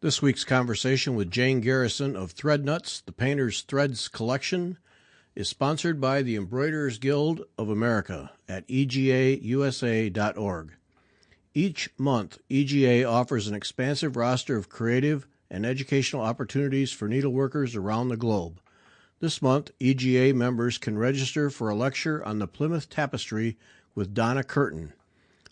This week's conversation with Jane Garrison of Thread Nuts, the Painter's Threads Collection, is sponsored by the Embroiderers Guild of America at egausa.org. Each month, EGA offers an expansive roster of creative and educational opportunities for needleworkers around the globe. This month, EGA members can register for a lecture on the Plymouth Tapestry with Donna Curtin.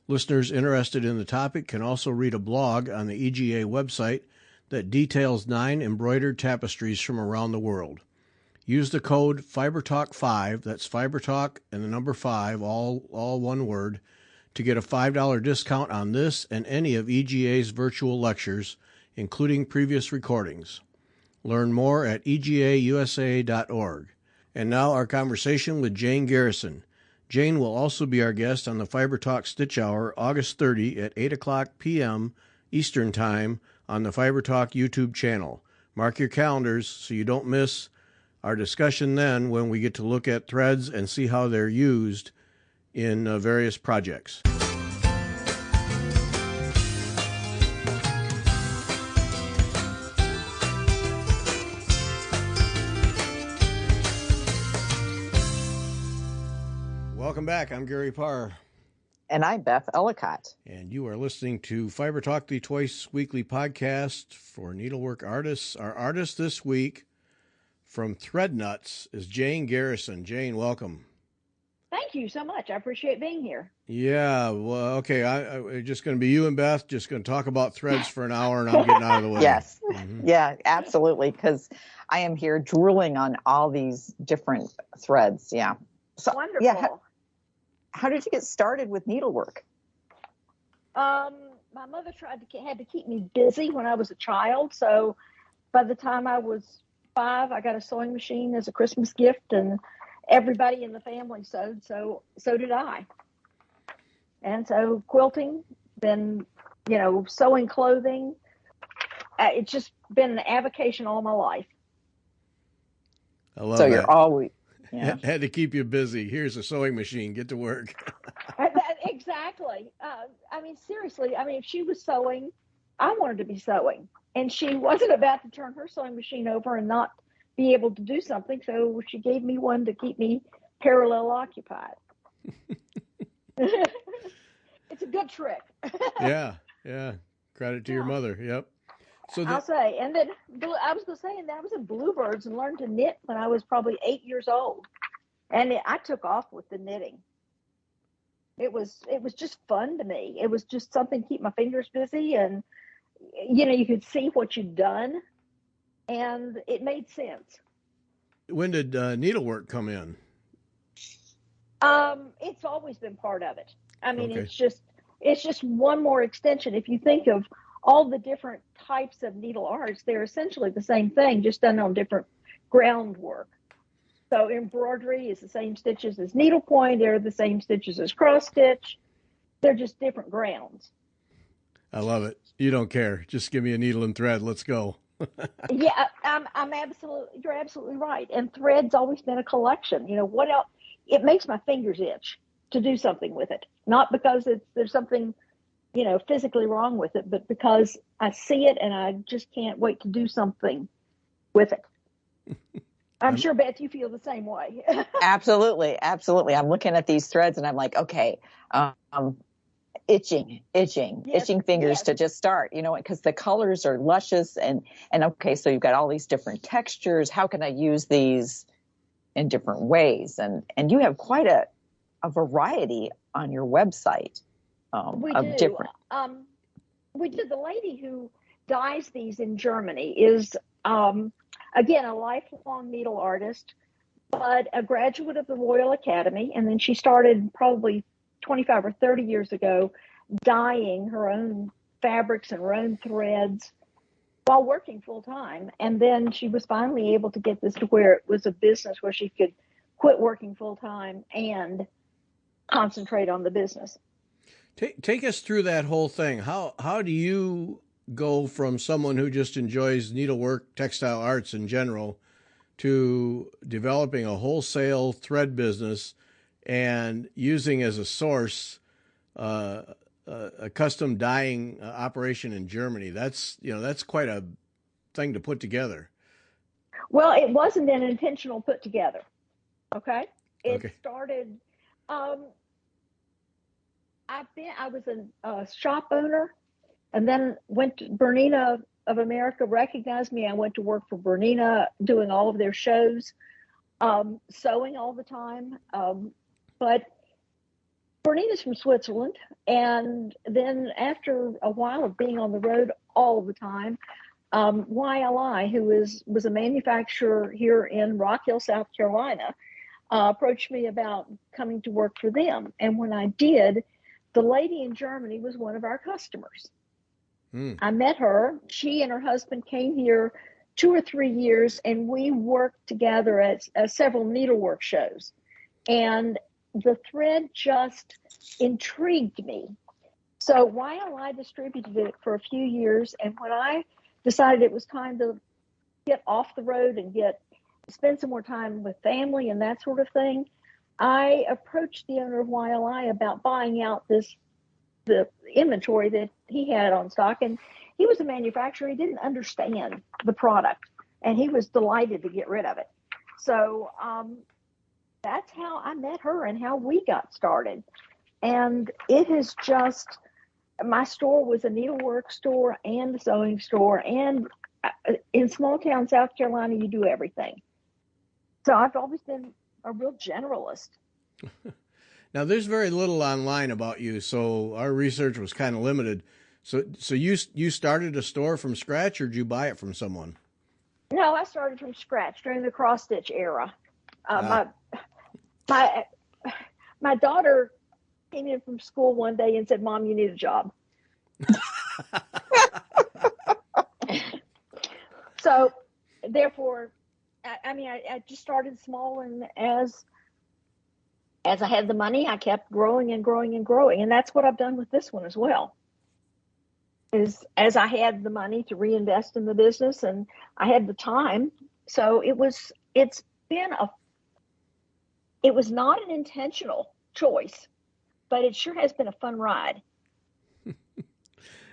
Listeners interested in the topic can also read a blog on the EGA website that details 9 embroidered tapestries from around the world. Use the code FiberTalk5, that's FiberTalk and the number 5, all one word, to get a $5 discount on this and any of EGA's virtual lectures, including previous recordings. Learn more at egausa.org. And now our conversation with Jane Garrison. Jane will also be our guest on the Fiber Talk Stitch Hour, August 30 at 8 o'clock p.m. Eastern Time on the Fiber Talk YouTube channel. Mark your calendars so you don't miss our discussion then when we get to look at threads and see how they're used in various projects. Welcome back. I'm Gary Parr. And I'm Beth Ellicott. And you are listening to Fiber Talk, the twice weekly podcast for needlework artists. Our artist this week from Thread Nuts is Jane Garrison. Jane, welcome. Thank you so much. I appreciate being here. Yeah, well, okay. I'm just going to be you and Beth, just going to talk about threads for an hour, and I'm getting out of the way. Yes. Mm-hmm. Yeah, absolutely, because I am here drooling on all these different threads. Yeah. So, wonderful. Yeah, how did you get started with needlework? My mother had to keep me busy when I was a child. So by the time I was 5, I got a sewing machine as a Christmas gift, and everybody in the family sewed. So did I. And so quilting, then, sewing clothing. It's just been an avocation all my life. I love so that. You're always... Yeah. Had to keep you busy. Here's a sewing machine. Get to work. Exactly. Seriously. If she was sewing, I wanted to be sewing. And she wasn't about to turn her sewing machine over and not be able to do something. So she gave me one to keep me parallel occupied. It's a good trick. Yeah. Credit to your mother. Yep. So I'll say, and then I was in Bluebirds and learned to knit when I was probably 8 years old, and I took off with the knitting. It was just fun to me. It was just something to keep my fingers busy, and you could see what you'd done, and it made sense. When did needlework come in? It's always been part of it. Okay. It's just one more extension. If you think of all the different types of needle arts, they're essentially the same thing, just done on different groundwork. So embroidery is the same stitches as needlepoint. They're the same stitches as cross stitch. They're just different grounds. I love it. You don't care. Just give me a needle and thread. Let's go. Yeah, you're absolutely right. And thread's always been a collection. What else? It makes my fingers itch to do something with it. Not because there's something physically wrong with it, but because I see it and I just can't wait to do something with it. I'm sure, Beth, you feel the same way. Absolutely. I'm looking at these threads and I'm like, okay, itching fingers to just start, because the colors are luscious and okay, so you've got all these different textures. How can I use these in different ways? And you have quite a variety on your website. We of do. Different. We do. The lady who dyes these in Germany is, again, a lifelong needle artist, but a graduate of the Royal Academy. And then she started probably 25 or 30 years ago dyeing her own fabrics and her own threads while working full time. And then she was finally able to get this to where it was a business where she could quit working full time and concentrate on the business. Take us through that whole thing. How do you go from someone who just enjoys needlework, textile arts in general, to developing a wholesale thread business and using as a source a custom dyeing operation in Germany. That's quite a thing to put together. Well, it wasn't an intentional put together. Okay. It Okay. started, um, I was a shop owner and then went to Bernina of America recognized me. I went to work for Bernina doing all of their shows, sewing all the time. But Bernina's from Switzerland. And then after a while of being on the road all the time, YLI, was a manufacturer here in Rock Hill, South Carolina, approached me about coming to work for them. And when I did, the lady in Germany was one of our customers. I met her. She and her husband came here 2 or 3 years, and we worked together at several needlework shows. And the thread just intrigued me. So YLI distributed it for a few years. And when I decided it was time to get off the road and spend some more time with family and that sort of thing, I approached the owner of YLI about buying out the inventory that he had on stock. And he was a manufacturer. He didn't understand the product, and he was delighted to get rid of it. So that's how I met her and how we got started. And it is just, my store was a needlework store and a sewing store. And in small town South Carolina, you do everything. So I've always been a real generalist. Now, there's very little online about you, so our research was kind of limited. So you started a store from scratch, or did you buy it from someone? No, I started from scratch during the cross stitch era. My daughter came in from school one day and said, "Mom, you need a job." So, therefore, I just started small, and as I had the money, I kept growing and growing and growing. And that's what I've done with this one as well. Is as I had the money to reinvest in the business and I had the time. So it was not an intentional choice, but it sure has been a fun ride.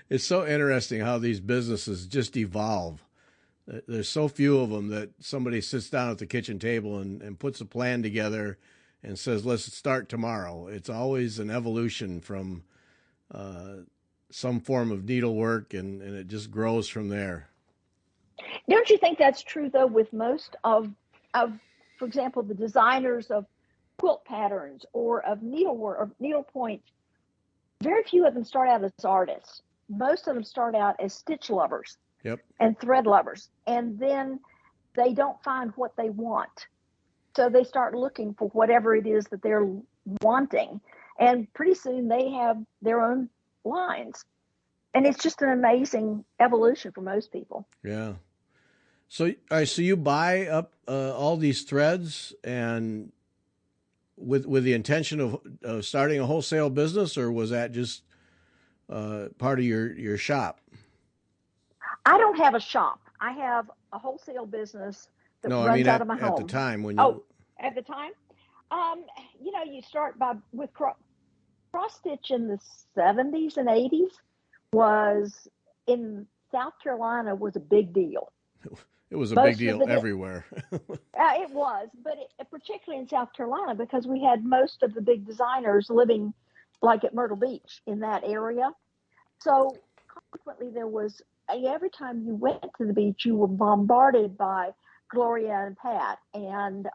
It's so interesting how these businesses just evolve. There's so few of them that somebody sits down at the kitchen table and puts a plan together and says, let's start tomorrow. It's always an evolution from some form of needlework, and it just grows from there. Don't you think that's true, though, with most of, for example, the designers of quilt patterns or of needlework or needlepoint? Very few of them start out as artists. Most of them start out as stitch lovers. Yep. And thread lovers. And then they don't find what they want. So they start looking for whatever it is that they're wanting. And pretty soon they have their own lines. And it's just an amazing evolution for most people. Yeah. So you buy up all these threads and with the intention of starting a wholesale business, or was that just part of your shop? I don't have a shop. I have a wholesale business that runs out of my home. At the time when you... at the time? You start with cross stitch in the 70s and 80s was in South Carolina was a big deal. It was a big deal everywhere. It was, but particularly in South Carolina, because we had most of the big designers living like at Myrtle Beach in that area. So consequently, there was every time you went to the beach, you were bombarded by Gloria and Pat. And,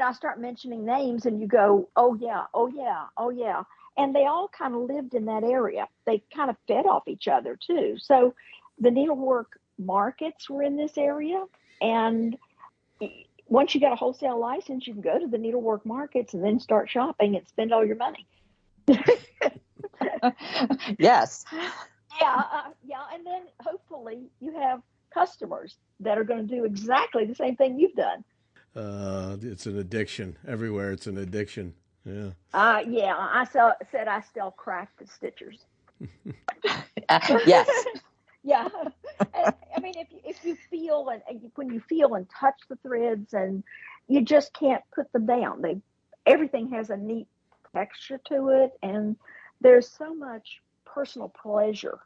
I start mentioning names and you go, oh, yeah, oh, yeah, oh, yeah. And they all kind of lived in that area. They kind of fed off each other, too. So the needlework markets were in this area. And once you got a wholesale license, you can go to the needlework markets and then start shopping and spend all your money. Yes. Yeah. And then hopefully you have customers that are going to do exactly the same thing you've done. It's an addiction everywhere. It's an addiction. Yeah. I said I still crack the stitchers. Yes. Yeah. I mean, if you feel when you feel and touch the threads, and you just can't put them down. Everything has a neat texture to it, and there's so much personal pleasure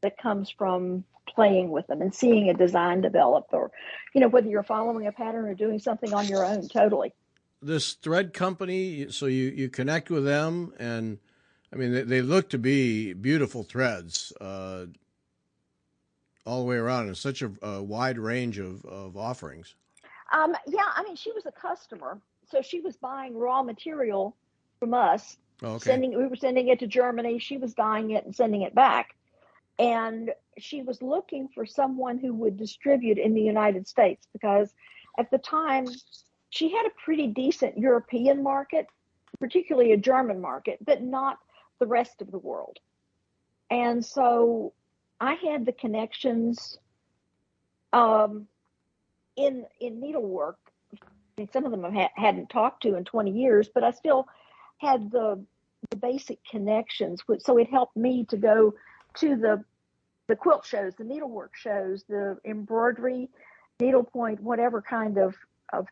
that comes from playing with them and seeing a design develop, or whether you're following a pattern or doing something on your own. Totally. This thread company, so you connect with them, and I mean they look to be beautiful threads all the way around, and such a wide range of offerings. Yeah, I mean, she was a customer, so she was buying raw material from us. Oh, okay. We were sending it to Germany. She was dyeing it and sending it back. And she was looking for someone who would distribute in the United States, because at the time she had a pretty decent European market, particularly a German market, but not the rest of the world. And so I had the connections in needlework. I mean, some of them I hadn't talked to in 20 years, but I still had the basic connections. So it helped me to go to the quilt shows, the needlework shows, the embroidery, needlepoint, whatever kind of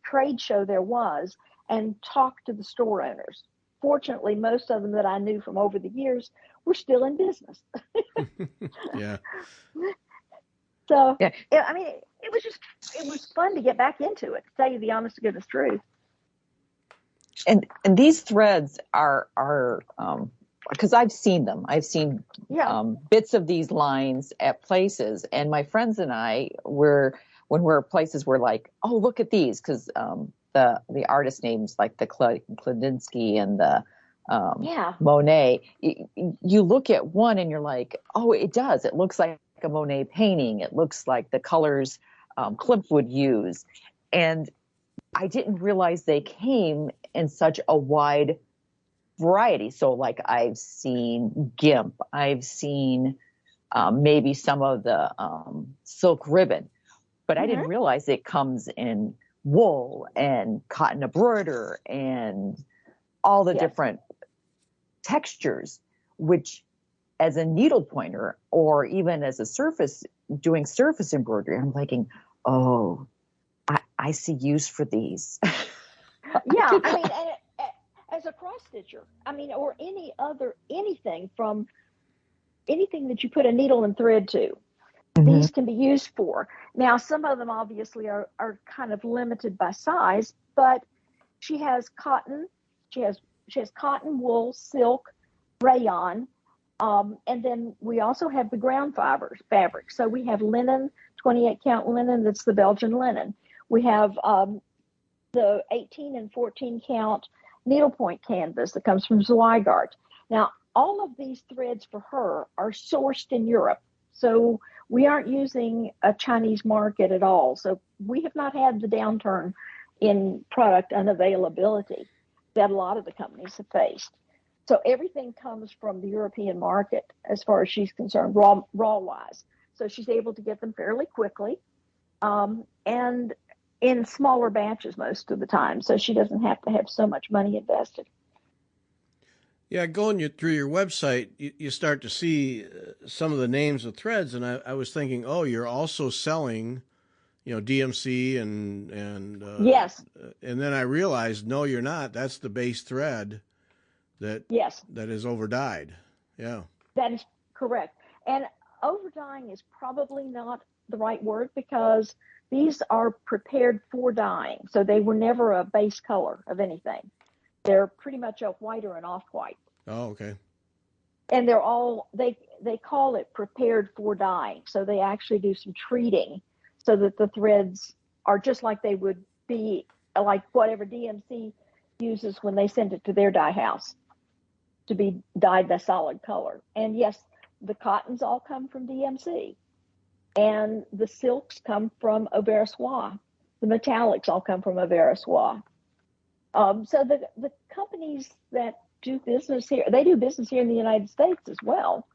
trade show there was, and talk to the store owners. Fortunately, most of them that I knew from over the years were still in business. Yeah. So, yeah. I mean, it was fun to get back into it, to tell you the honest to goodness truth. And these threads are because I've seen them. I've seen bits of these lines at places, and my friends and I when we're at places, we're like, oh, look at these, because the artist names like the Kladinsky and the Monet. You look at one and you're like, oh, it does. It looks like a Monet painting. It looks like the colors Klimt would use, and I didn't realize they came in such a wide variety. So like I've seen GIMP, I've seen maybe some of the silk ribbon, but I didn't realize it comes in wool and cotton embroider and all the different textures, which as a needle pointer or even as doing surface embroidery, I'm thinking, oh, I see use for these. Yeah, I mean, as a cross stitcher, I mean, or anything that you put a needle and thread to, these can be used for. Now, some of them obviously are kind of limited by size, but she has cotton, she has cotton, wool, silk, rayon, and then we also have the ground fabric. So we have linen, 28 count linen, that's the Belgian linen. We have the 18 and 14 count needlepoint canvas that comes from Zweigart. Now, all of these threads for her are sourced in Europe. So we aren't using a Chinese market at all. So we have not had the downturn in product unavailability that a lot of the companies have faced. So everything comes from the European market as far as she's concerned, raw wise. So she's able to get them fairly quickly and in smaller batches most of the time. So she doesn't have to have so much money invested. Yeah, going through your website, you start to see some of the names of threads, and I was thinking, oh, you're also selling, DMC and yes, and then I realized, no, you're not. That's the base thread that is over dyed. Yeah, that is correct. And over dyeing is probably not the right word, because these are prepared for dyeing, so they were never a base color of anything. They're pretty much a white or an off-white. Oh, okay. And they're all, they call it prepared for dyeing. So they actually do some treating so that the threads are just like they would be, like whatever DMC uses when they send it to their dye house to be dyed the solid color. And yes, the cottons all come from DMC. And the silks come from Auvers-Soie. The metallics all come from Auvers-Soie. So the companies that do business here, they do business here in the United States as well.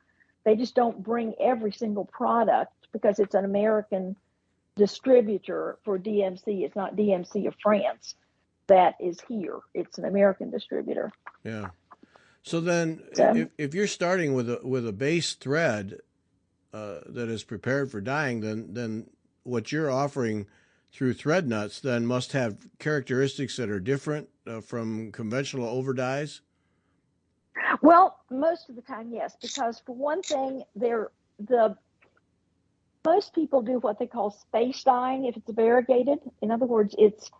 They just don't bring every single product because it's an American distributor for DMC. It's not DMC of France that is here. It's an American distributor. Yeah. So then if you're starting with a base thread that is prepared for dyeing, then what you're offering through thread nuts then must have characteristics that are different from conventional over dyes? Well, most of the time, yes, because for one thing, the most people do what they call space dyeing if it's variegated. In other words, it's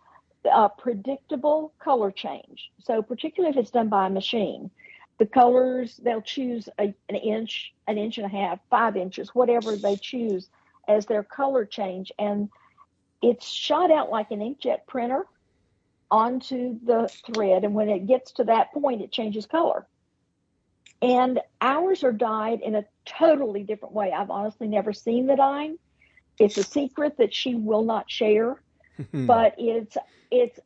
a predictable color change. So particularly if it's done by a machine, the colors, they'll choose an inch and a half, 5 inches, whatever they choose as their color change. And it's shot out like an inkjet printer onto the thread. And when it gets to that point, it changes color. And ours are dyed in a totally different way. I've honestly never seen the dyeing. It's a secret that she will not share. But it's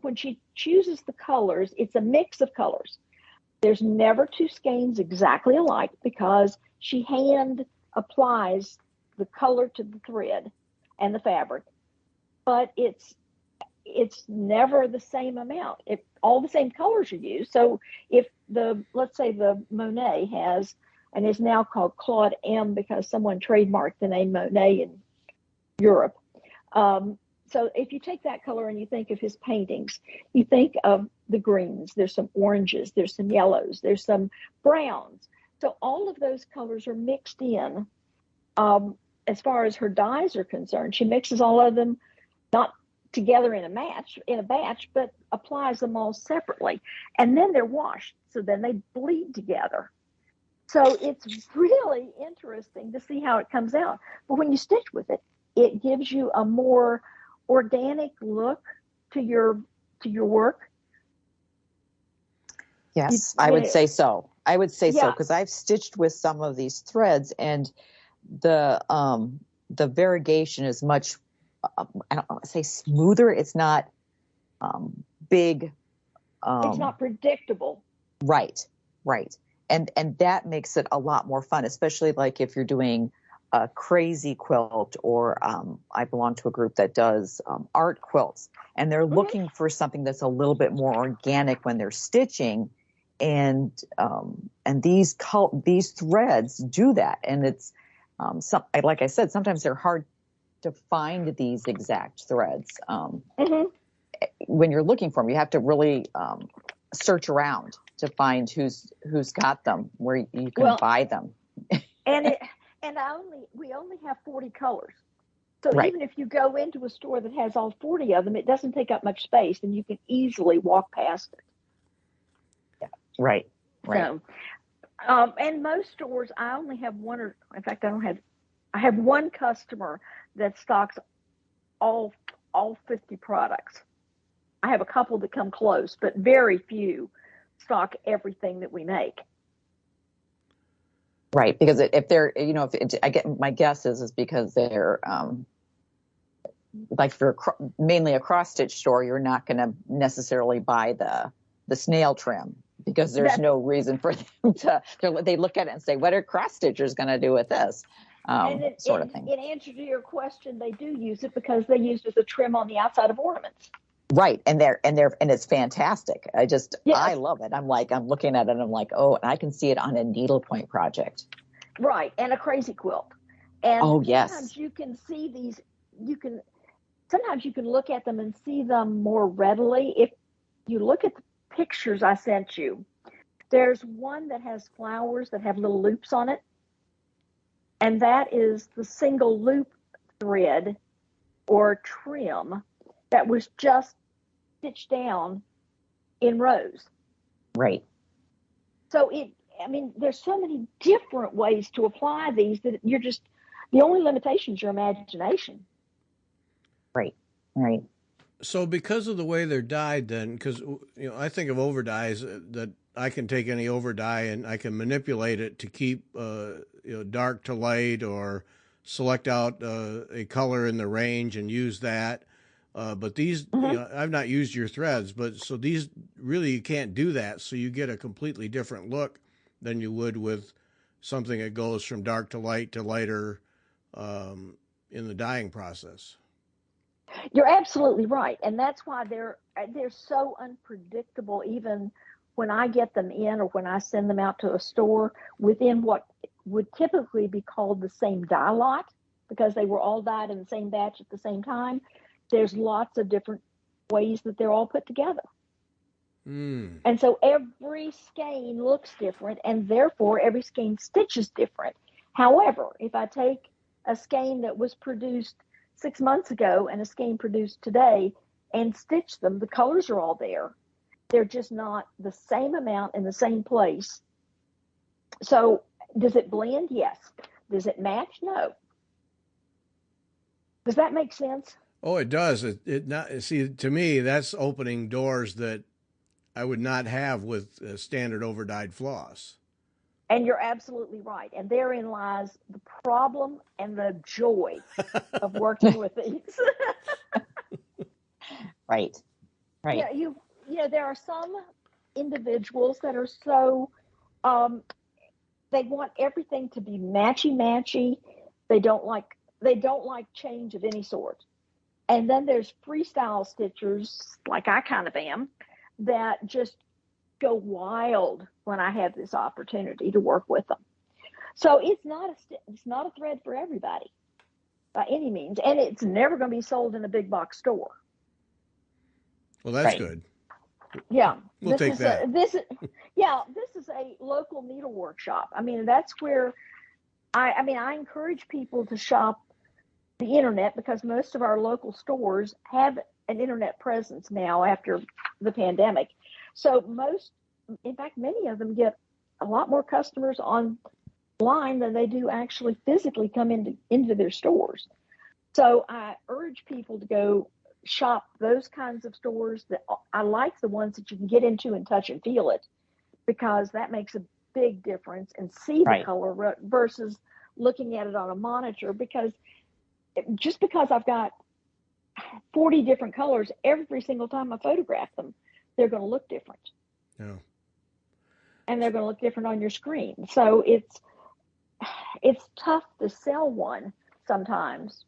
when she chooses the colors, it's a mix of colors. There's never two skeins exactly alike because she hand applies the color to the thread and the fabric. But it's never the same amount. All the same colors are used. So if let's say the Monet has, and is now called Claude M because someone trademarked the name Monet in Europe. So if you take that color and you think of his paintings, you think of the greens, there's some oranges, there's some yellows, there's some browns. So all of those colors are mixed in. As far as her dyes are concerned, she mixes all of them, not together in a batch, but applies them all separately. And then they're washed. So then they bleed together. So it's really interesting to see how it comes out. But when you stitch with it, it gives you a more organic look to your work. Yes, I would say so. I would say so Yeah. because I've stitched with some of these threads, and the variegation is much, I don't want to say smoother. It's not big. It's not predictable. Right. And that makes it a lot more fun, especially like if you're doing a crazy quilt, or I belong to a group that does art quilts, and they're looking for something that's a little bit more organic when they're stitching, and these threads do that, and it's like I said, sometimes they're hard to find these exact threads. When you're looking for them, you have to really search around to find who's got them, where you can buy them. And we only have 40 colors. So Right. even if you go into a store that has all 40 of them, it doesn't take up much space and you can easily walk past it. Yeah. Right. So, and most stores, I only have in fact, I have one customer that stocks all 50 products. I have a couple that come close, but very few stock everything that we make. Right, because if they're, I get, my guess is because they're like for mainly a cross stitch store, you're not going to necessarily buy the snail trim because there's no reason for them to. They look at it and say, "What are cross stitchers going to do with this?" Sort of thing. In answer to your question, they do use it because they use it as a trim on the outside of ornaments. Right, and it's fantastic. I love it. I'm looking at it and I'm like, oh, and I can see it on a needlepoint project. Right, and a crazy quilt. And sometimes you can see these. Sometimes you can look at them and see them more readily if you look at the pictures I sent you. There's one that has flowers that have little loops on it, and that is the single loop thread or trim that was just stitched down in rows. Right. So there's so many different ways to apply these that the only limitation is your imagination. Right. So because of the way they're dyed then, because, I think of over dyes that I can take any over dye and I can manipulate it to keep, dark to light, or select out a color in the range and use that. But these, I've not used your threads, but so these really, you can't do that. So you get a completely different look than you would with something that goes from dark to lighter in the dyeing process. You're absolutely right. And that's why they're so unpredictable, even when I get them in or when I send them out to a store within what would typically be called the same dye lot, because they were all dyed in the same batch at the same time. There's lots of different ways that they're all put together. Mm. And so every skein looks different, and therefore every skein stitch is different. However, if I take a skein that was produced 6 months ago and a skein produced today and stitch them, the colors are all there. They're just not the same amount in the same place. So does it blend? Yes. Does it match? No. Does that make sense? Oh, it does. It not see to me that's opening doors that I would not have with standard overdyed floss. And you're absolutely right. And therein lies the problem and the joy of working with these. Right. Right. Yeah, there are some individuals that are so um, they want everything to be matchy. They don't like change of any sort. And then there's freestyle stitchers, like I kind of am, that just go wild when I have this opportunity to work with them. So it's not a thread for everybody by any means, and it's never going to be sold in a big box store. Well, that's Right. good. Yeah, We'll take that. This is a local needle workshop. I mean, that's where I encourage people to shop the internet because most of our local stores have an internet presence now after the pandemic. So in fact, many of them get a lot more customers online than they do actually physically come into their stores. So I urge people to go shop those kinds of stores. That I like the ones that you can get into and touch and feel it, because that makes a big difference and see the Right. color versus looking at it on a monitor. Because just because I've got 40 different colors, every single time I photograph them, they're going to look different. Yeah. And they're going to look different on your screen. So it's tough to sell one sometimes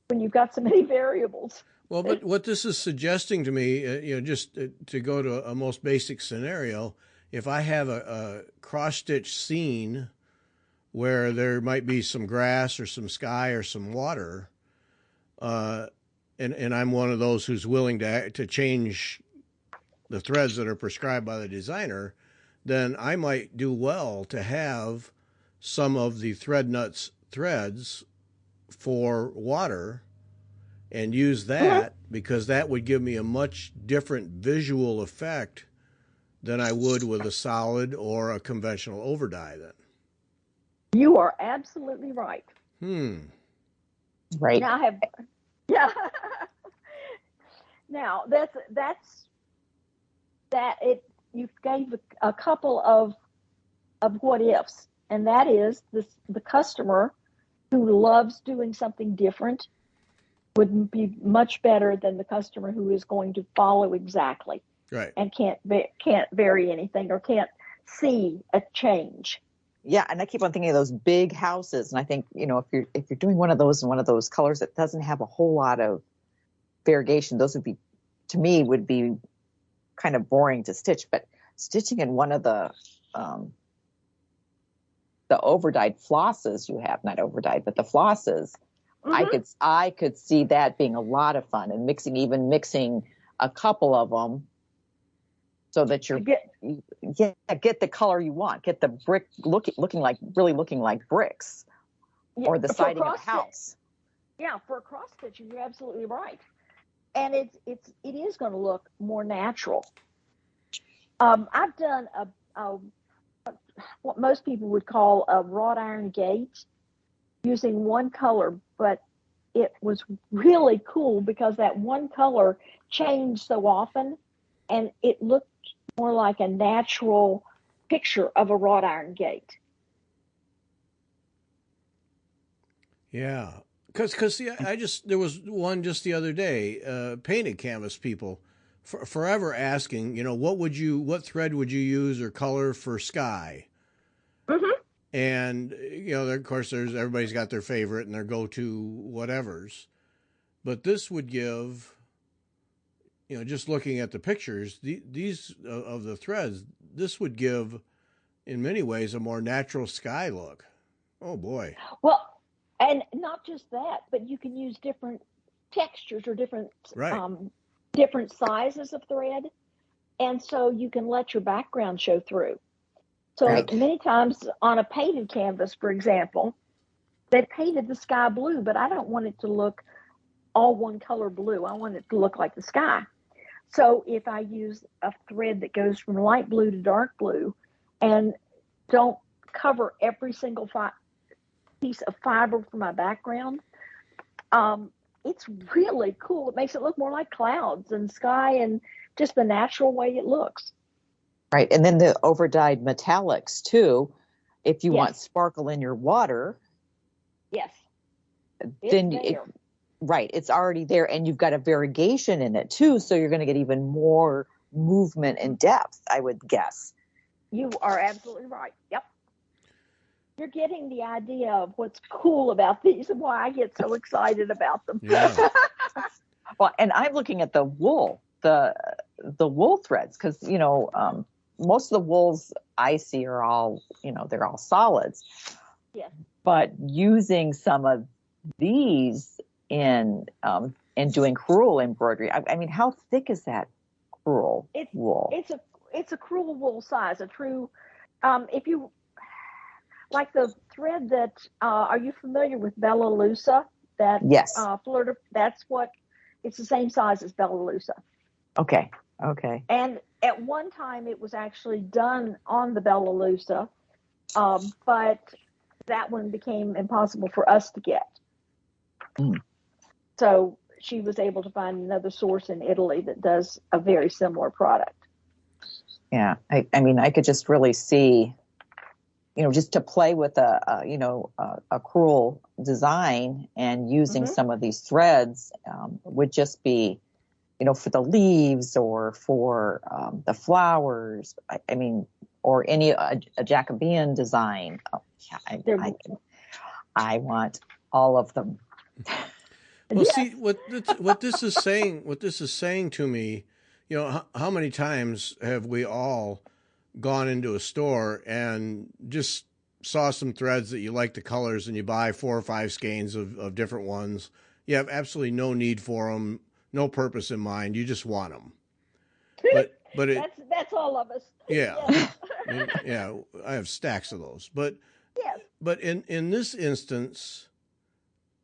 when you've got so many variables. Well, but what this is suggesting to me, just to go to a most basic scenario, if I have a cross-stitch scene where there might be some grass or some sky or some water, and I'm one of those who's willing to change the threads that are prescribed by the designer, then I might do well to have some of the thread nuts threads for water and use that because that would give me a much different visual effect than I would with a solid or a conventional overdye then. You are absolutely right. Right. Now I have, yeah. Now you gave a couple of what ifs, and that is the customer who loves doing something different would be much better than the customer who is going to follow exactly, right, and can't vary anything or can't see a change. Yeah, and I keep on thinking of those big houses, and I think if you're doing one of those in one of those colors that doesn't have a whole lot of variegation, those would be kind of boring to stitch. But stitching in one of the overdyed flosses you have, not overdyed, but the flosses, I could see that being a lot of fun, and mixing a couple of them so that get the color you want, get the brick looking like bricks, or the siding of a house. Yeah, for cross stitching, you're absolutely right, and it is going to look more natural. I've done what most people would call a wrought iron gate using one color, but it was really cool because that one color changed so often, and it looked more like a natural picture of a wrought iron gate. Yeah, because there was one just the other day, painted canvas people, forever asking, what thread would you use or color for sky? And of course, everybody's got their favorite and their go-to whatevers, but this would give, just looking at the pictures, these of the threads, this would give, in many ways, a more natural sky look. Oh boy! Well, and not just that, but you can use different textures or different Right. Different sizes of thread. And so you can let your background show through. So Right. many times on a painted canvas, for example, they painted the sky blue, but I don't want it to look all one color blue. I want it to look like the sky. So if I use a thread that goes from light blue to dark blue and don't cover every single piece of fiber for my background, it's really cool. It makes it look more like clouds and sky and just the natural way it looks. Right. And then the overdyed metallics too. If you Yes. want sparkle in your water, Yes. then right, it's already there, and you've got a variegation in it too, so you're going to get even more movement and depth, I would guess. You are absolutely right. Yep. You're getting the idea of what's cool about these and why I get so excited about them. Yeah. Well, and I'm looking at the wool, the wool threads, because most of the wools I see are all, they're all solids. Yes. But using some of these in doing crewel embroidery, I mean, how thick is that crewel wool? It's a crewel wool size, a true. If you like the thread that, are you familiar with Bella Lusa? That Yes. That's what. It's the same size as Bella Lusa. Okay. And at one time, it was actually done on the Bella Lusa, but that one became impossible for us to get. Mm. So she was able to find another source in Italy that does a very similar product. Yeah, I mean, I could just really see, just to play with a crewel design and using some of these threads would just be, for the leaves or for the flowers. I mean, or any a Jacobean design. Oh, yeah, I want all of them. Well, see what this is saying to me. How many times have we all gone into a store and just saw some threads that you like the colors and you buy 4 or 5 skeins of different ones. You have absolutely no need for them, no purpose in mind. You just want them. But that's all of us. Yeah. Yes. Yeah, I have stacks of those. But Yes. But in this instance,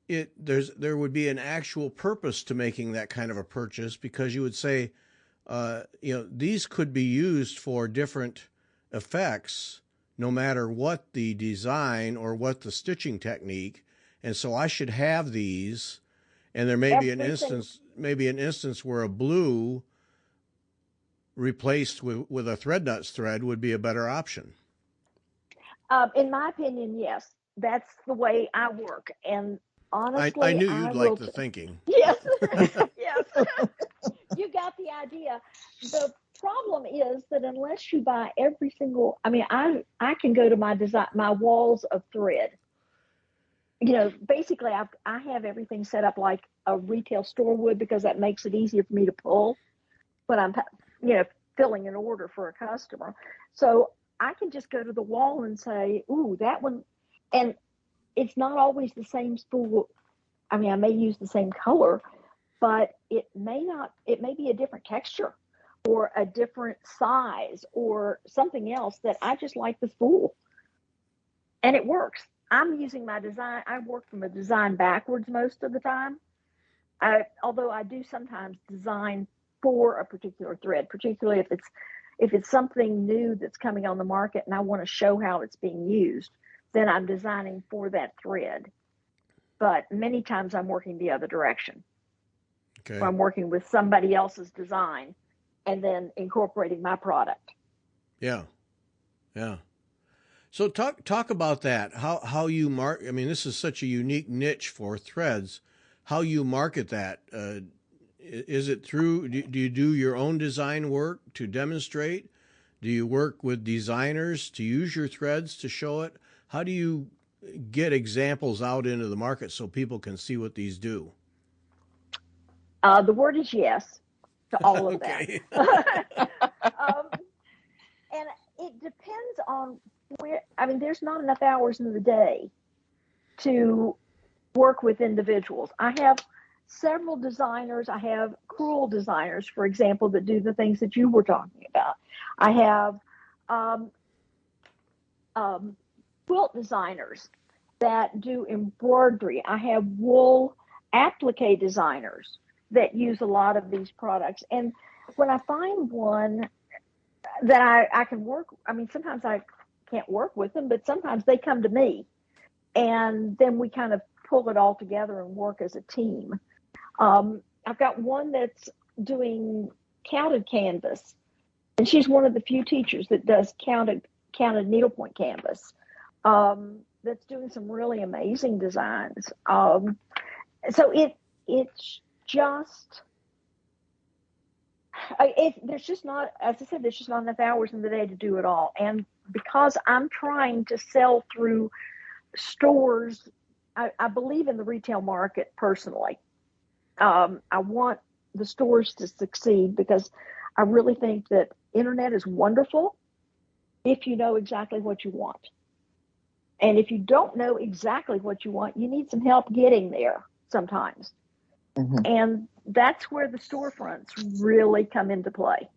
there would be an actual purpose to making that kind of a purchase, because you would say, these could be used for different effects, no matter what the design or what the stitching technique. And so I should have these, and there may be an instance where a blue replaced with a thread nuts thread would be a better option. In my opinion, yes, that's the way I work. And honestly, I knew you'd like the thinking. Yes, yes. You got the idea. The problem is that unless you buy every single, I can go to my walls of thread. Basically, I have everything set up like a retail store would, because that makes it easier for me to pull when I'm, filling an order for a customer. So I can just go to the wall and say, ooh, that one. And it's not always the same spool. I may use the same color, but it may be a different texture or a different size or something else that I just like the spool. And it works. I'm using my design. I work from a design backwards most of the time. Although I do sometimes design for a particular thread, particularly if it's something new that's coming on the market and I want to show how it's being used, then I'm designing for that thread. But many times I'm working the other direction. Okay. I'm working with somebody else's design and then incorporating my product. Yeah. So talk about that. How you market. This is such a unique niche for threads. How you market that? Is it through? Do you do your own design work to demonstrate? Do you work with designers to use your threads to show it? How do you get examples out into the market so people can see what these do? The word is yes to all of Okay. that. And it depends on where. There's not enough hours in the day to work with individuals. I have several designers. I have crewel designers, for example, that do the things that you were talking about. I have um, quilt designers that do embroidery. I have wool applique designers that use a lot of these products. And when I find one that I can work, I mean, sometimes I can't work with them, but sometimes they come to me and then we kind of pull it all together and work as a team. I've got one that's doing counted canvas, and she's one of the few teachers that does counted needlepoint canvas. That's doing some really amazing designs. So it's just there's just not, as I said, there's just not enough hours in the day to do it all. And because I'm trying to sell through stores, I believe in the retail market personally. I want the stores to succeed because I really think that internet is wonderful if you know exactly what you want. And if you don't know exactly what you want, you need some help getting there sometimes. Mm-hmm. And that's where the storefronts really come into play.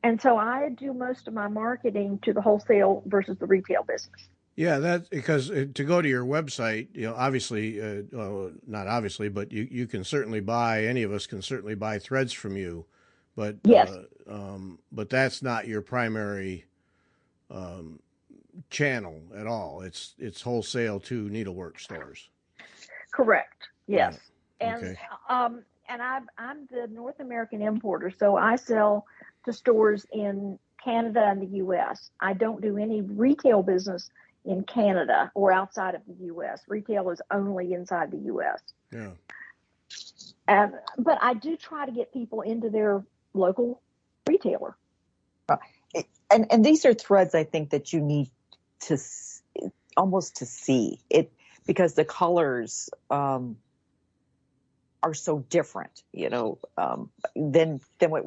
And so I do most of my marketing to the wholesale versus the retail business. Yeah, that's because to go to your website, obviously, not obviously, but you can certainly buy, any of us can certainly buy threads from you, but yes. But that's not your primary channel at all. It's wholesale to needlework stores. Correct. Yes. Yeah. And okay. And I'm the North American importer, so I sell to stores in Canada and the U.S. I don't do any retail business in Canada or outside of the U.S. Retail is only inside the U.S. Yeah. But I do try to get people into their local retailer. And these are threads I think that you need to almost to see it, because the colors are so different, than what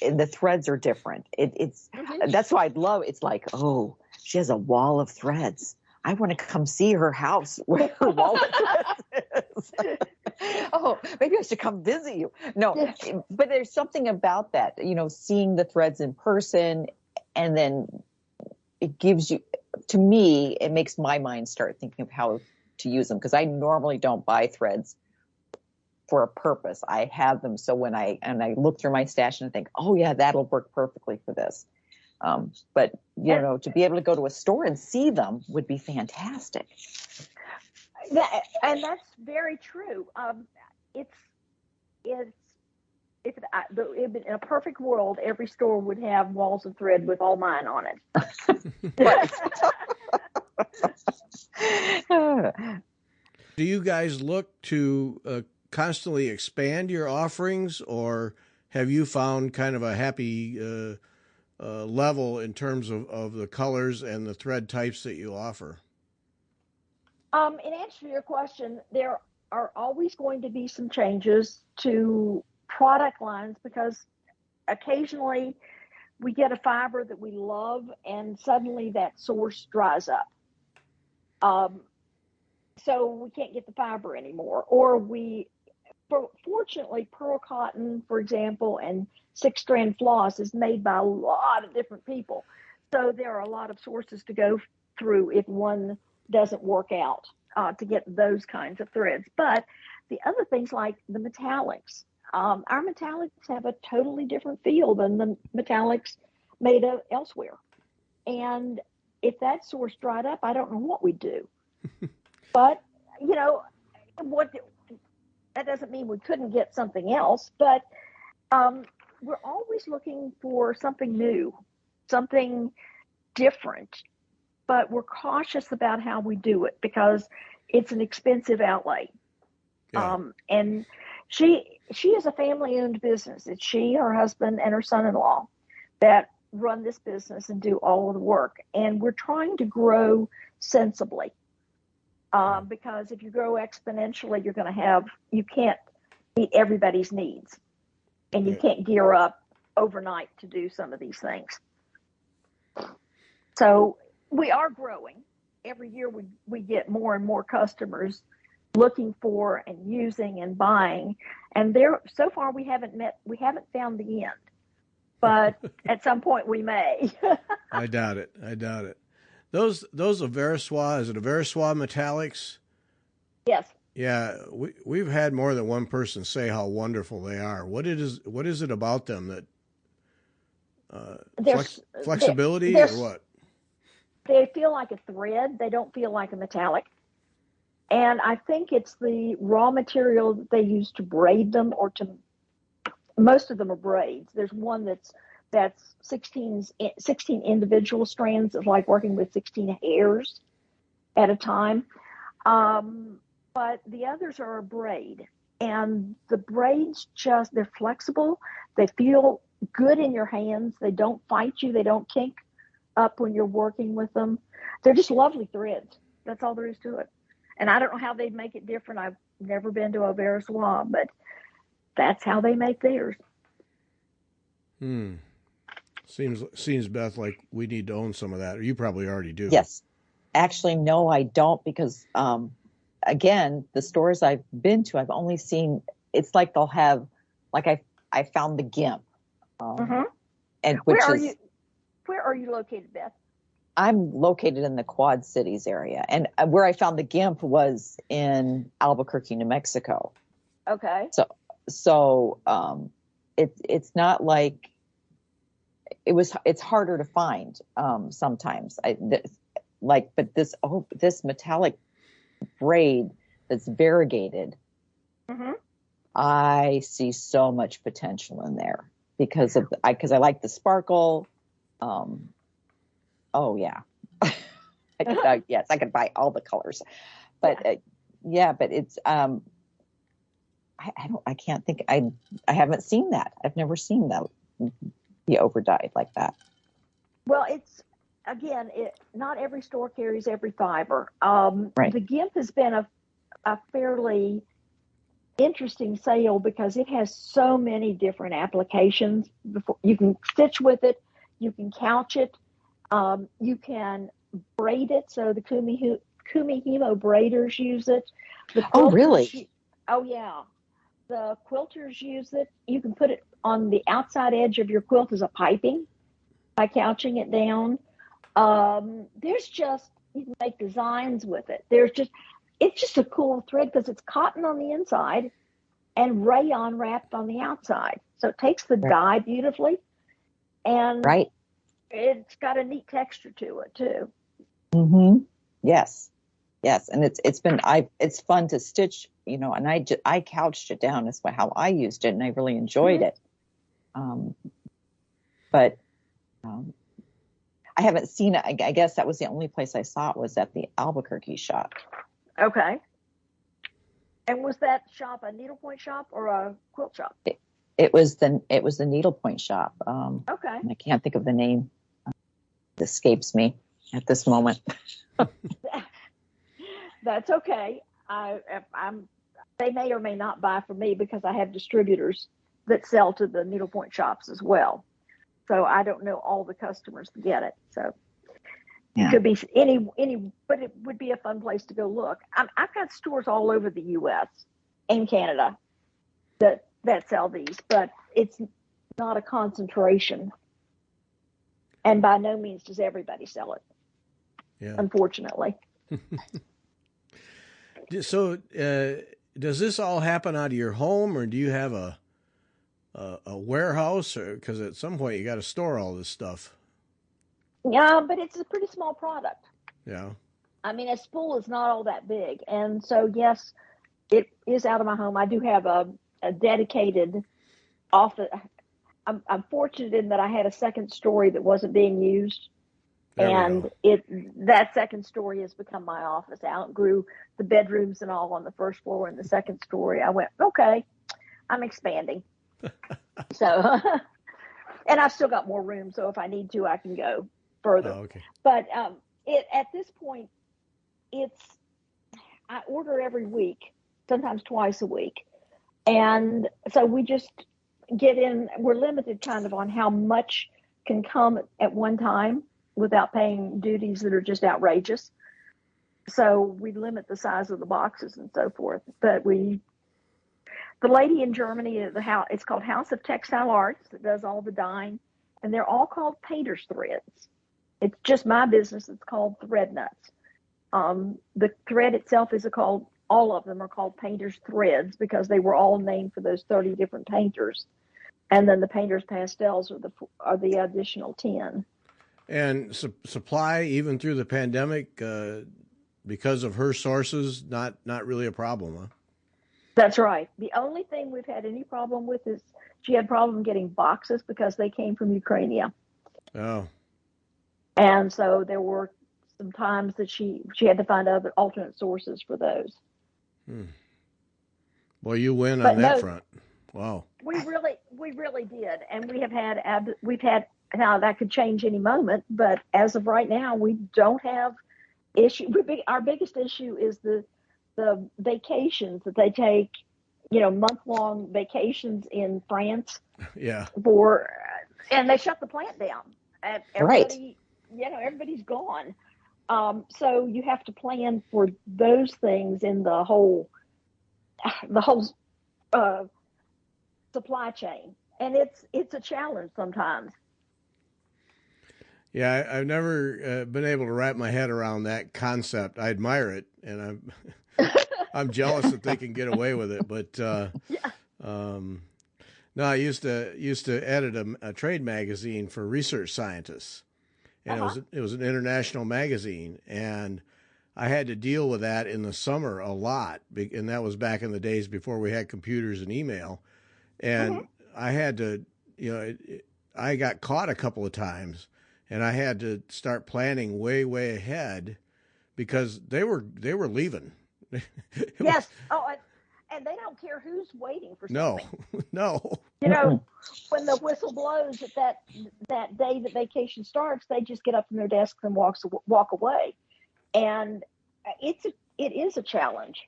and the threads are different. It's mm-hmm. That's why I love. It's like, oh, she has a wall of threads. I want to come see her house where her wall of threads is. Oh, maybe I should come visit you. No, but there's something about that, seeing the threads in person, and then it gives you, to me, it makes my mind start thinking of how to use them, because I normally don't buy threads for a purpose. I have them so when I look through my stash and I think, oh yeah, that'll work perfectly for this. But to be able to go to a store and see them would be fantastic. And that's very true. In a perfect world, every store would have walls of thread with all mine on it. Do you guys look to constantly expand your offerings, or have you found kind of a happy level in terms of the colors and the thread types that you offer? In answer to your question, there are always going to be some changes to product lines, because occasionally we get a fiber that we love and suddenly that source dries up. So we can't get the fiber anymore, or fortunately, pearl cotton, for example, and 6-strand floss is made by a lot of different people. So there are a lot of sources to go through if one doesn't work out to get those kinds of threads. But the other things like the metallics, our metallics have a totally different feel than the metallics made elsewhere. And if that source dried up, I don't know what we'd do. But, that doesn't mean we couldn't get something else, but we're always looking for something new, something different, but we're cautious about how we do it because it's an expensive outlay. Yeah. And she is a family-owned business. It's she, her husband, and her son-in-law that run this business and do all of the work. And we're trying to grow sensibly. Because if you grow exponentially, you can't meet everybody's needs, and you can't gear up overnight to do some of these things. So we are growing. Every year we get more and more customers looking for and using and buying. And there, so far, we haven't found the end, but at some point we may. I doubt it. Those Veriswa, is it a Veriswa metallics? Yes. Yeah, we've had more than one person say how wonderful they are. What is it about them that flexibility or what? They feel like a thread. They don't feel like a metallic. And I think it's the raw material that they use to braid them, most of them are braids. There's one that's 16 individual strands. It's like working with 16 hairs at a time. But the others are a braid. And the braids they're flexible. They feel good in your hands. They don't fight you. They don't kink up when you're working with them. They're just lovely threads. That's all there is to it. And I don't know how they'd make it different. I've never been to a Veriswa, but that's how they make theirs. Seems, Beth, like we need to own some of that. Or you probably already do. Yes. Actually, no, I don't, because again, the stores I've been to, I've only seen, it's like they'll have, like I found the GIMP. And where are you located, Beth? I'm located in the Quad Cities area, and where I found the GIMP was in Albuquerque, New Mexico. Okay. So it's not like it's harder to find sometimes. But this metallic braid that's variegated, I see so much potential in there because I like the sparkle. Oh yeah, yes, I could buy all the colors, but but it's I can't think. I haven't seen that. I've never seen that be overdyed like that. Well, it's again, not every store carries every fiber. Right. The GIMP has been a fairly interesting sale because it has so many different applications. You can stitch with it, you can couch it. You can braid it, so the Kumihimo braiders use it. Oh, really? Oh, yeah. The quilters use it. You can put it on the outside edge of your quilt as a piping by couching it down. You can make designs with it. It's just a cool thread because it's cotton on the inside and rayon wrapped on the outside. So it takes the dye beautifully. And it's got a neat texture to it too. Yes, and it's fun to stitch, and I couched it down. That's how I used it, and I really enjoyed it. But I haven't seen it. I guess that was the only place I saw it was at the Albuquerque shop. Okay. And was that shop a needlepoint shop or a quilt shop? It was the needlepoint shop. Okay. And I can't think of the name. It escapes me at this moment. That's okay. They may or may not buy from me because I have distributors that sell to the needlepoint shops as well. So I don't know all the customers to get it. So it could be any, but it would be a fun place to go look. I've got stores all over the U.S. and Canada that sell these, but it's not a concentration. And by no means does everybody sell it. Yeah. Unfortunately. So, does this all happen out of your home, or do you have a warehouse? Because at some point you got to store all this stuff. Yeah, but it's a pretty small product. Yeah. I mean, a spool is not all that big, and so yes, it is out of my home. I do have a dedicated office. I'm fortunate in that I had a second story that wasn't being used. And that second story has become my office. I outgrew the bedrooms and all on the first floor, and the second story, I went, okay, I'm expanding. So, and I've still got more room. So if I need to, I can go further. Oh, okay. But at this point, I order every week, sometimes twice a week. And so we just get in, we're limited kind of on how much can come at one time without paying duties that are just outrageous. so we limit the size of the boxes and so forth. But the lady in Germany, it's called House of Textile Arts that does all the dyeing, and they're all called painter's threads. It's just my business. It's called Thread Nuts. The thread itself all of them are called painter's threads because they were all named for those 30 different painters. And then the painter's pastels are the additional 10. And supply, even through the pandemic, because of her sources, not really a problem, huh? That's right. The only thing we've had any problem with is she had problem getting boxes because they came from Ukraine. Oh. And so there were some times that she had to find other alternate sources for those. Well, you win on that front. Wow. We really did, and we've had now that could change any moment, but as of right now, we don't have issue. Our biggest issue is the vacations that they take, month-long vacations in France. Yeah. And they shut the plant down. And everybody, everybody's gone. So you have to plan for those things in the whole supply chain, and it's a challenge sometimes. Yeah, I've never been able to wrap my head around that concept. I admire it, and I'm jealous that they can get away with it. But no, I used to edit a trade magazine for research scientists, and it was an international magazine, and I had to deal with that in the summer a lot, and that was back in the days before we had computers and email, and I had to, I got caught a couple of times. And I had to start planning way, way ahead because they were leaving. Yes. And they don't care who's waiting for something. No. When the whistle blows at that day that vacation starts, they just get up from their desks and walk away. And it is a challenge.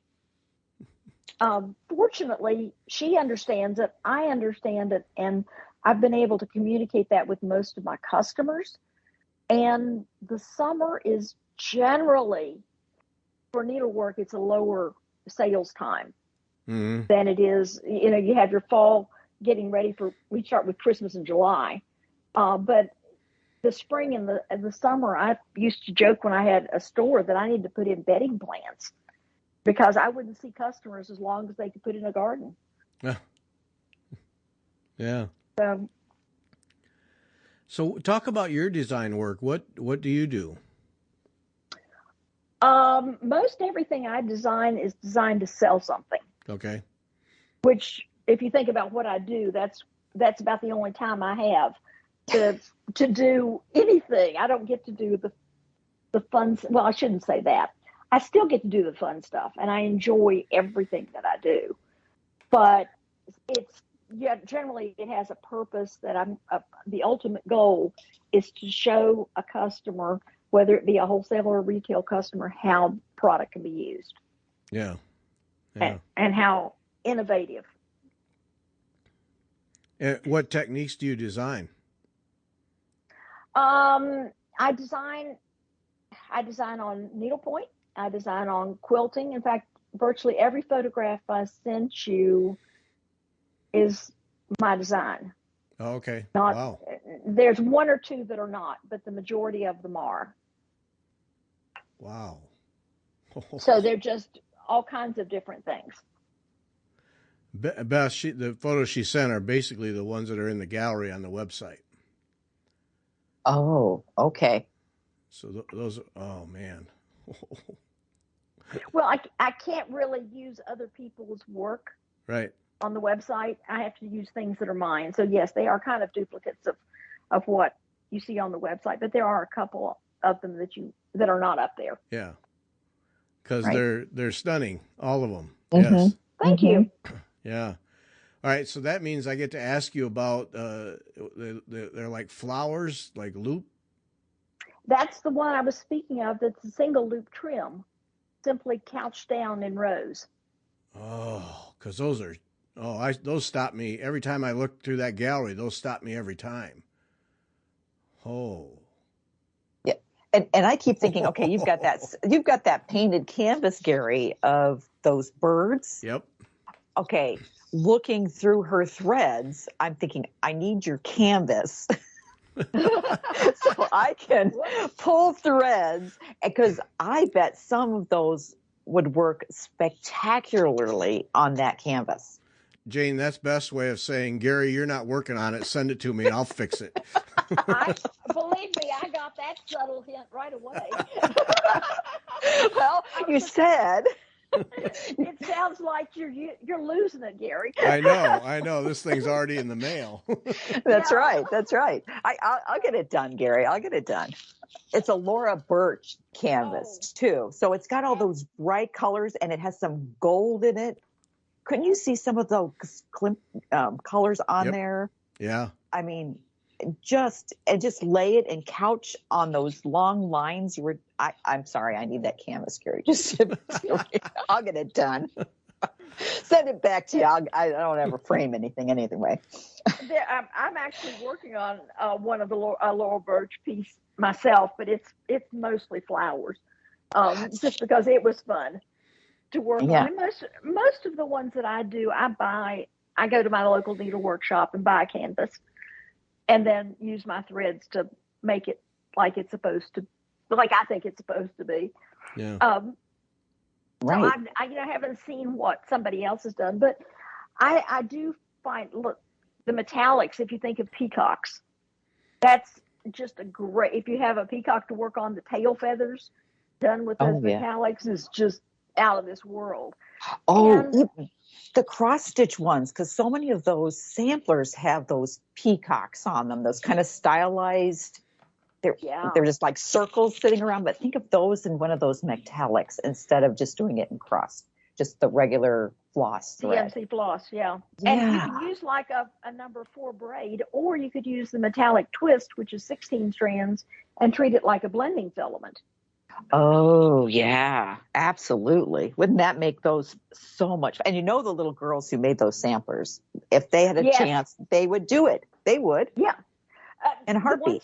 Fortunately, she understands it. I understand it. And I've been able to communicate that with most of my customers. And the summer is generally, for needlework, it's a lower sales time than it is. You have your fall getting ready we start with Christmas in July. But the spring and the summer, I used to joke when I had a store that I needed to put in bedding plants because I wouldn't see customers as long as they could put in a garden. Yeah. So talk about your design work. What do you do? Most everything I design is designed to sell something. Okay. Which, if you think about what I do, that's about the only time I have to do anything. I don't get to do the fun. Well, I shouldn't say that. I still get to do the fun stuff, and I enjoy everything that I do. But generally it has a purpose that the ultimate goal is to show a customer, whether it be a wholesale or a retail customer, how product can be used. Yeah. And how innovative. And what techniques do you design? I design on needlepoint. I design on quilting. In fact, virtually every photograph I sent you is my design. Oh, okay. Wow. There's one or two that are not, but the majority of them are. Wow. So they're just all kinds of different things. Beth, the photos she sent are basically the ones that are in the gallery on the website. Oh, okay. So those, oh man. Well, I can't really use other people's work. Right. On the website. I have to use things that are mine. So yes, they are kind of duplicates of what you see on the website, but there are a couple of them that are not up there. Yeah. Because they're stunning, all of them. Mm-hmm. Yes. Thank you. Yeah. All right. So that means I get to ask you about they're like flowers, like loop. That's the one I was speaking of. That's a single loop trim, simply couched down in rows. Oh, because those stop me every time I look through that gallery. Those stop me every time. Oh. Yeah. And I keep thinking, okay, you've got that painted canvas, Gary, of those birds. Yep. Okay, looking through her threads, I'm thinking, I need your canvas. So I can pull threads, because I bet some of those would work spectacularly on that canvas. Jane, that's best way of saying, Gary, you're not working on it. Send it to me. I'll fix it. Believe me, I got that subtle hint right away. Well, you said. It sounds like you're losing it, Gary. I know. This thing's already in the mail. That's right. I'll get it done, Gary. I'll get it done. It's a Laura Birch canvas too, so it's got all those bright colors, and it has some gold in it. Couldn't you see some of those colors on there? Yeah. I mean, just lay it and couch on those long lines. I'm sorry, I need that canvas, Gary. I'll get it done. Send it back to you. I don't ever frame anything anyway. I'm actually working on one of the Laurel Birch piece myself, but it's mostly flowers, just because it was fun to work on. And most of the ones that I do, I go to my local needle workshop and buy a canvas, and then use my threads to make it like I think it's supposed to be. Yeah. Right. So I haven't seen what somebody else has done, but I do find, look, the metallics, if you think of peacocks, that's just if you have a peacock to work on, the tail feathers done with those metallics is just out of this world. The cross stitch ones, because so many of those samplers have those peacocks on them, those kind of stylized. They're just like circles sitting around, but think of those in one of those metallics instead of just doing it in cross, just the regular floss thread. CNC floss, yeah. And you can use like a number 4 braid, or you could use the metallic twist, which is 16 strands, and treat it like a blending filament. Oh, yeah, absolutely. Wouldn't that make those so much? And the little girls who made those samplers, if they had a chance, they would do it. They would. Yeah. In a heartbeat.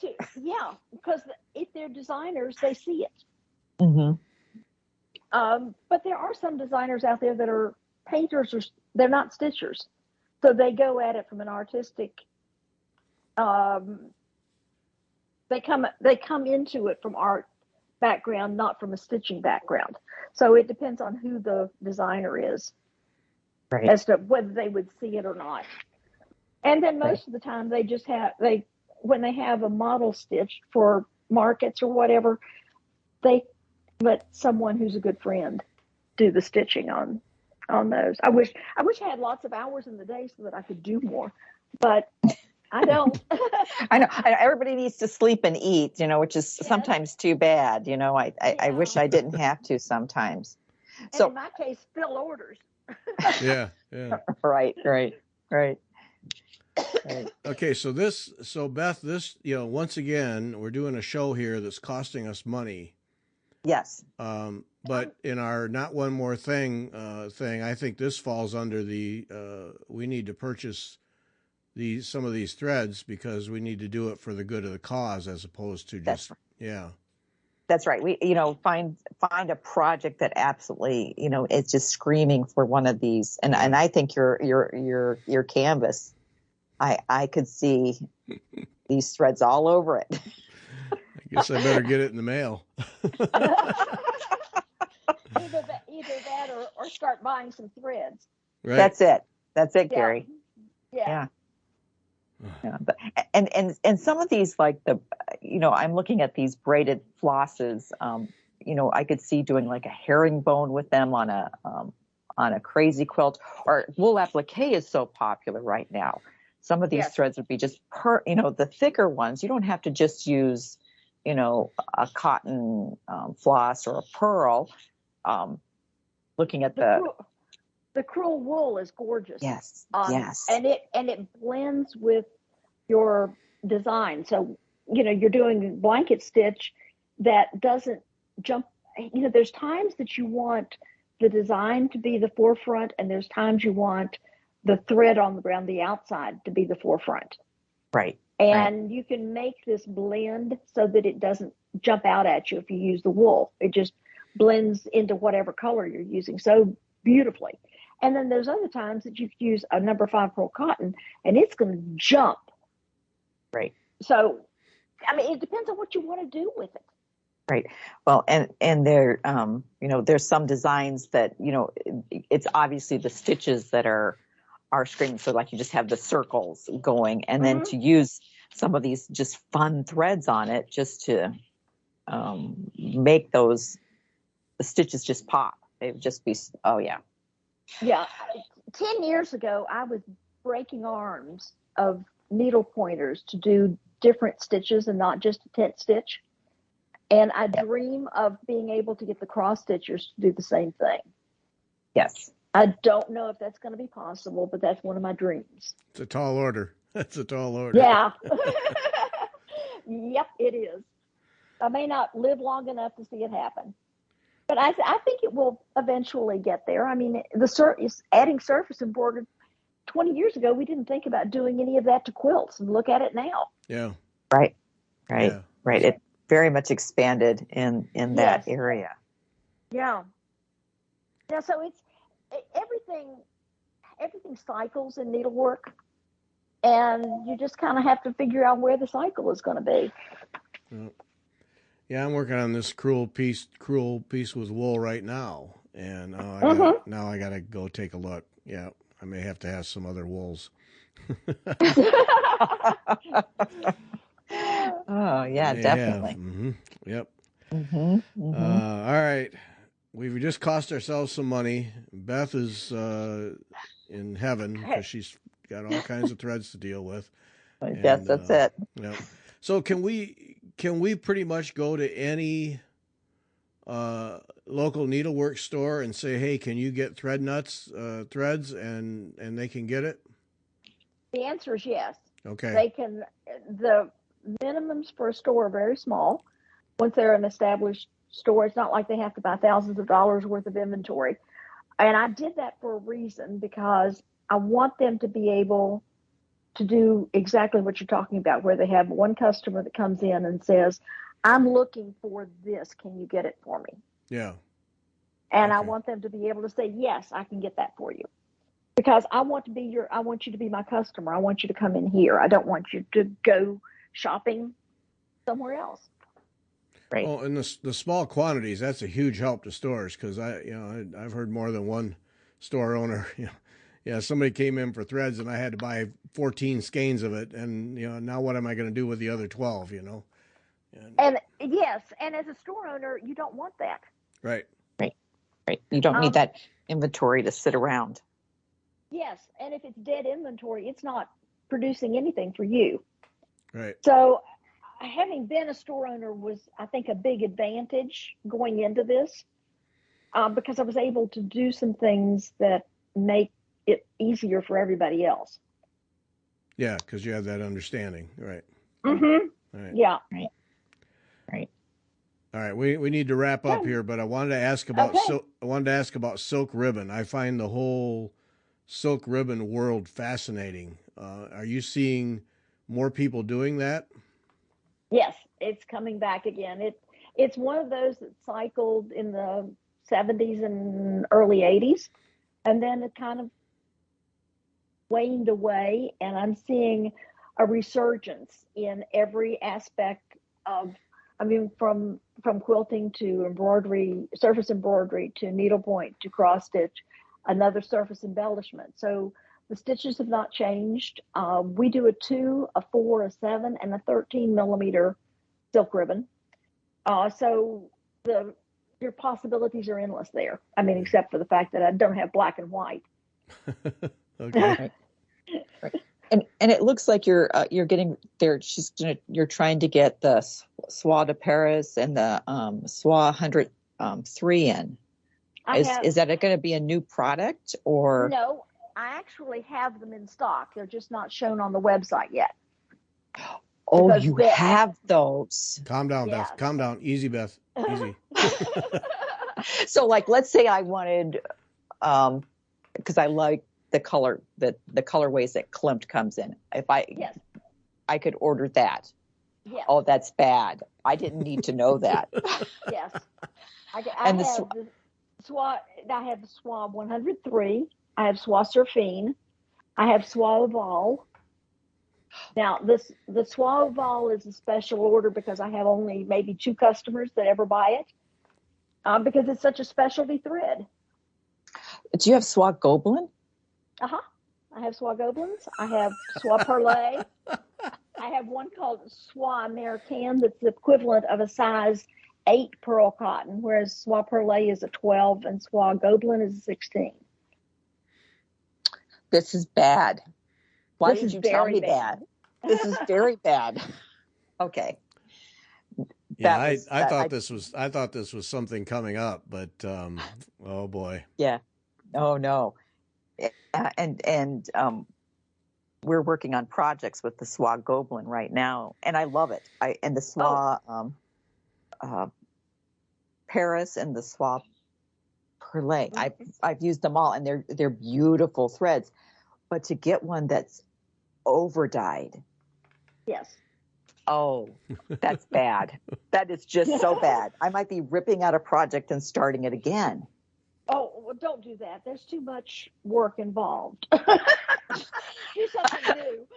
Because if they're designers, they see it. Mm-hmm. But there are some designers out there that are painters, or they're not stitchers, so they go at it from an artistic. They come into it from art background, not from a stitching background. So it depends on who the designer is, right, as to whether they would see it or not. And then most of the time, they just when they have a model stitch for markets or whatever, they let someone who's a good friend do the stitching on those. I wish I had lots of hours in the day so that I could do more, but I don't. I know. Everybody needs to sleep and eat, which is sometimes too bad. I wish I didn't have to sometimes. And so in my case, fill orders. Yeah. Right. Okay, so Beth, once again, we're doing a show here that's costing us money. Yes. But in our not one more thing, I think this falls under the we need to purchase some of these threads because we need to do it for the good of the cause as opposed to just That's right. We find a project that absolutely it's just screaming for one of these, and I think your canvas. I could see these threads all over it. I guess I better get it in the mail. Either that or start buying some threads. Right. That's it, Gary. Yeah. But and some of these, like I'm looking at these braided flosses. I could see doing like a herringbone with them on a crazy quilt, or wool applique is so popular right now. Some of these threads would be just the thicker ones. You don't have to just use, a cotton floss or a pearl. Looking at the crewel wool is gorgeous. Yes. And it blends with your design. So, you're doing blanket stitch that doesn't jump. There's times that you want the design to be the forefront, and there's times you want the thread around the outside to be the forefront. Right. And you can make this blend so that it doesn't jump out at you if you use the wool. It just blends into whatever color you're using so beautifully. And then there's other times that you can use a number 5 pearl cotton and it's going to jump. Right. So, I mean, it depends on what you want to do with it. Right. Well, and there, there's some designs that, it's obviously the stitches that are screaming. So like you just have the circles going, and then to use some of these just fun threads on it, just to make the stitches just pop. It would just be, oh yeah. Yeah. 10 years ago, I was breaking arms of needle pointers to do different stitches and not just a tent stitch. And I dream of being able to get the cross stitchers to do the same thing. Yes. I don't know if that's going to be possible, but that's one of my dreams. It's a tall order. That's a tall order. Yeah. Yep, it is. I may not live long enough to see it happen, but I think it will eventually get there. I mean, adding surface embroidered 20 years ago, we didn't think about doing any of that to quilts, and look at it now. Yeah. Right. Yeah. Right. It very much expanded in that area. Yeah. Yeah. So it's everything cycles in needlework, and you just kind of have to figure out where the cycle is going to be. Yeah, I'm working on this cruel piece with wool right now, and now I gotta go take a look. Yeah, I may have to have some other wools. Oh yeah, definitely. Mm-hmm. Yep. Mm-hmm. All right, we've just cost ourselves some money. Beth is in heaven because she's got all kinds of threads to deal with. Yes, that's it. Yeah. So can we pretty much go to any local needlework store and say, hey, can you get threads, and they can get it? The answer is yes. Okay. They can. The minimums for a store are very small. Once they're an established store, it's not like they have to buy thousands of dollars worth of inventory. And I did that for a reason, because I want them to be able to do exactly what you're talking about, where they have one customer that comes in and says, I'm looking for this. Can you get it for me? Yeah. And I want them to be able to say, yes, I can get that for you. Because I want you to be my customer. I want you to come in here. I don't want you to go shopping somewhere else. Right. Well, in the small quantities, that's a huge help to stores, because I've heard more than one store owner, somebody came in for threads and I had to buy 14 skeins of it, and now what am I going to do with the other 12? And yes, and as a store owner, you don't want that. Right. You don't need that inventory to sit around. Yes, and if it's dead inventory, it's not producing anything for you. Right. So having been a store owner was, I think, a big advantage going into this, because I was able to do some things that make it easier for everybody else. Yeah, because you have that understanding. Right. Mm-hmm. Right. Yeah. Right. All right, we need to wrap up here, but I wanted to ask about silk ribbon. I find the whole silk ribbon world fascinating. Are you seeing more people doing that? Yes, it's coming back again. It's one of those that cycled in the 70s and early 80s, and then it kind of waned away, and I'm seeing a resurgence in every aspect of, from quilting to embroidery, surface embroidery, to needlepoint, to cross stitch, another surface embellishment. So the stitches have not changed. We do a 2, a 4, a 7, and a 13 millimeter silk ribbon. So your possibilities are endless there. Except for the fact that I don't have black and white. Okay. Right. And it looks like you're getting there. You're trying to get the Soie de Paris and the Soie 103 in. Is that going to be a new product, or? No, I actually have them in stock. They're just not shown on the website yet. Oh, you have those. Calm down, Beth. Calm down. Easy, Beth. Easy. So, let's say I wanted, because I like the colorways that Klimt comes in. Yes. I could order that. Yes. Oh, that's bad. I didn't need to know that. Yes. I And have the Soie. I have the Soie 103. I have Soie Surfine. I have Soie Oval. Now, the Soie Oval is a special order because I have only maybe 2 customers that ever buy it, because it's such a specialty thread. Do you have Soie Gobelin? Uh-huh. I have Soie Gobelins. I have Soie Perlé. I have one called Soie Americaine that's the equivalent of a size 8 pearl cotton, whereas Soie Perlé is a 12 and Soie Gobelin is a 16. This is bad. Why This did is you tell very me that? This is very bad. Okay. Yeah, I thought this was something coming up, but oh boy. Yeah. Oh no. And we're working on projects with the Soie Gobelin right now, and I love it. And the Soie Paris and the Soie Perlé. I've used them all, and they're beautiful threads. But to get one that's over dyed, Yes. oh, that's bad. That is just so bad. I might be ripping out a project and starting it again. Oh, well, don't do that. There's too much work involved. Do something new.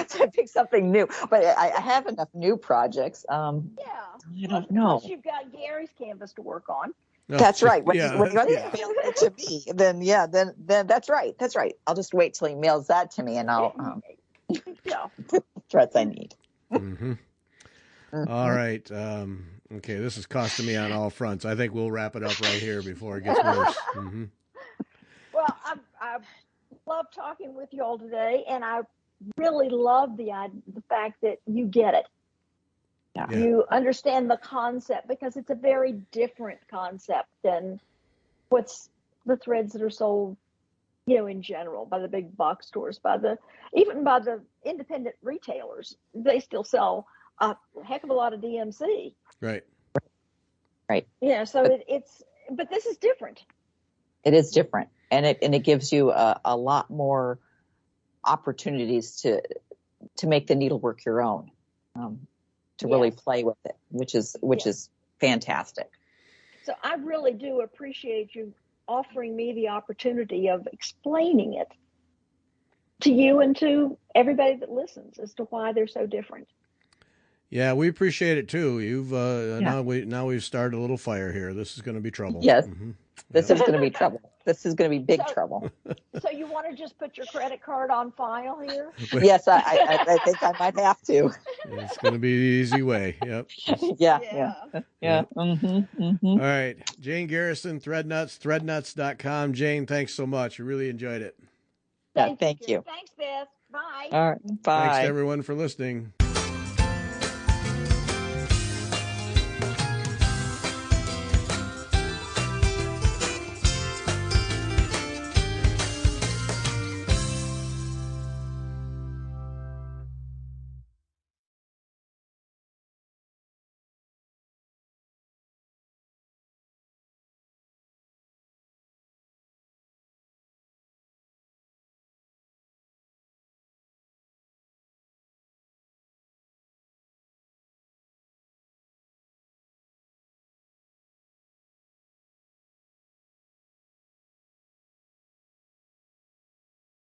To pick something new, but I have enough new projects. Yeah. I don't know. Plus, you've got Gary's canvas to work on. No, That's right. When yeah, he mails it to me, then that's right. That's right. I'll just wait till he mails that to me, and I'll Yeah. put the threads I need. Mm-hmm. All right. Okay, this is costing me on all fronts. I think we'll wrap it up right here before it gets worse. Mm-hmm. Well, I love talking with you all today, and I really love the fact that you get it. Yeah. You understand the concept, because it's a very different concept than what's the threads that are sold, in general, by the big box stores, even by the independent retailers. They still sell a heck of a lot of DMC. Right. Right. Yeah. So but this is different. It is different, and it gives you a lot more opportunities to make the needlework your own, to really play with it, which is fantastic. So I really do appreciate you offering me the opportunity of explaining it to you and to everybody that listens as to why they're so different. Yeah, we appreciate it too. You've now we've started a little fire here. This is going to be trouble. Yes, mm-hmm. This is going to be trouble. This is going to be big trouble. So you want to just put your credit card on file here? Yes, I think I might have to. It's going to be the easy way. Yep. Yeah. Mm-hmm, mm-hmm. All right, Jane Garrison, Threadnuts, threadnuts.com. Jane, thanks so much. I really enjoyed it. Yeah, thank you. Thanks, Beth. Bye. All right, bye. Thanks to everyone for listening.